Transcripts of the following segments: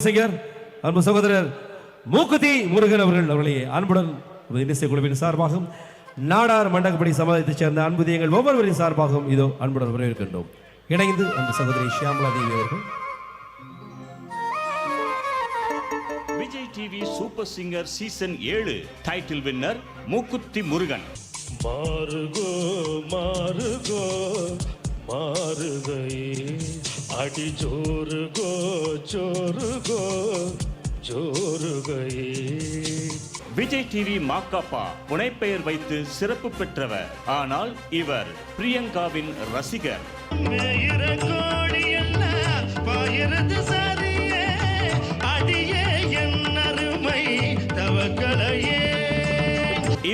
Singer அன்பு சகோதரர் மூக்குத்தி முருகன் அவர்களை அன்புடன் இசை குழுவின் சார்பாகவும் நாடார் மண்டகப்படி சமாதத்தைச் சேர்ந்த அன்புதியங்கள் ஒவ்வொருவரின் சார்பாகவும் இதோ அன்புடன் வரவேற்கின்றோம். இணைந்து அந்த சகோதரி ஷியாமலா தேவி அவர்கள். Vijay TV super singer season 7 title winner மூக்குத்தி முருகன். மாறுகோ மாறுகோ மாறுகை அடி ஜோருகோ ஜோருகோ ஜோருகை. விஜய் டிவி மாக்காப்பா புனைப்பெயர் வைத்து சிறப்பு பெற்றவர். ஆனால் இவர் பிரியங்காவின் ரசிகர்.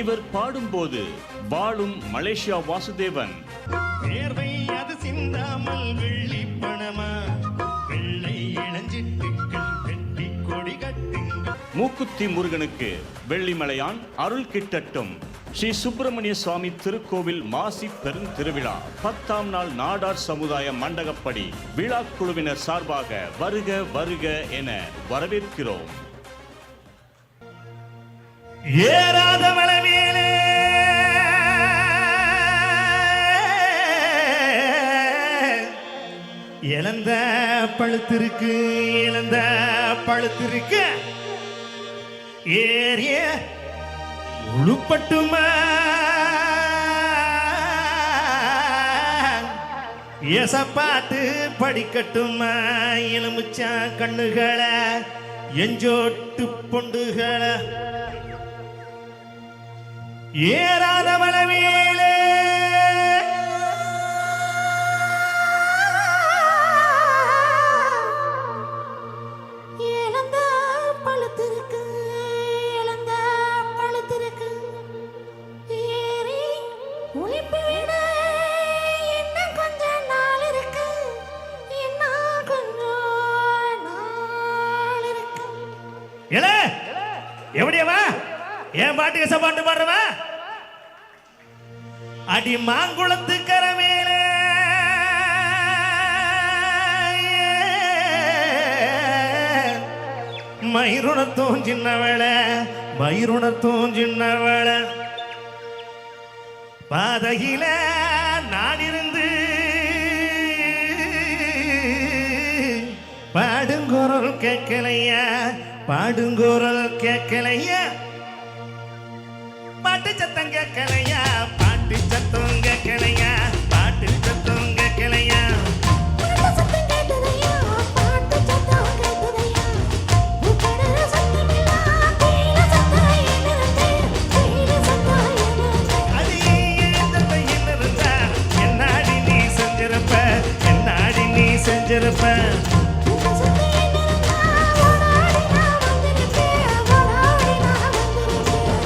இவர் பாடும்போது வாழும் மலேசியா வாசுதேவன். மூக்குத்தி முருகனுக்கு வெள்ளிமலையான் அருள் கிட்டட்டும். ஸ்ரீ சுப்பிரமணிய சுவாமி திருக்கோவில் மாசி பெருந்திருவிழா 10ஆம் நாள் நாடார் சமுதாய மண்டகப்படி விழா குழுவினர் சார்பாக வருக வருக என வரவேற்கிறோம். ஏறாத மலைமேலே இழந்த பழுத்திருக்கு இழந்த பழுத்திருக்கு ஏறிய உழுப்பட்டுமா எசப்பாட்டு படிக்கட்டுமா எலுமிச்சா கண்ணுகளை எஞ்சோட்டு பொண்டுகளை ஏறாத மலைமேலே இழந்த பழுத்திருக்கு இழந்த பழுத்திருக்கு ஏறி உழைப்பு விட இன்னும் கொஞ்சம் நாள் இருக்கு இன்னும் கொஞ்சம் நாள் இருக்கு. ஏல எப்படியவா ஏன் பாட்டுக்கு சப்பாட்டு பாடுறவா அடி மாங்குளத்து கரமேலே மயிருணத்தும் சின்னவள மயிருணத்தும் சின்னவள பாதையில நான் இருந்து பாடுங்குரல் கேட்கலையா பாடுங்குரல் கேட்கலையா பாட்டு சத்தம் கேட்கலையா பாட்டு சத்தம் கேட்கலையா பாட்டு சத்தம் கேட்கலையா பாட்டு சத்தம் கேட்டதையா பாட்டு சத்தம் கேட்டதையா உக்கடற சத்தமில்லா கீழ சத்தம் என்னது கீழ சத்தம் என்னது அது ஏன் சத்தம் என்னதுடா என்னாடி நீ செஞ்சிருப்ப என்னாடி நீ செஞ்சிருப்ப உக்க சத்தம் என்னதுடா ஓடாடி நான் வந்திருப்பேன் ஓடாடி நான் வந்திருப்பேன்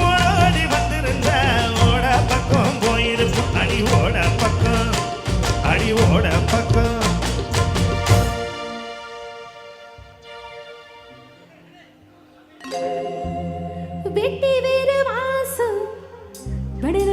ஓடி வந்திருந்த ஓட பக்கம் போயிருப்பு அடி ஓட பக்கம் அடி ஓட பக்கம் வெட்டி வேறு வாசம் வடர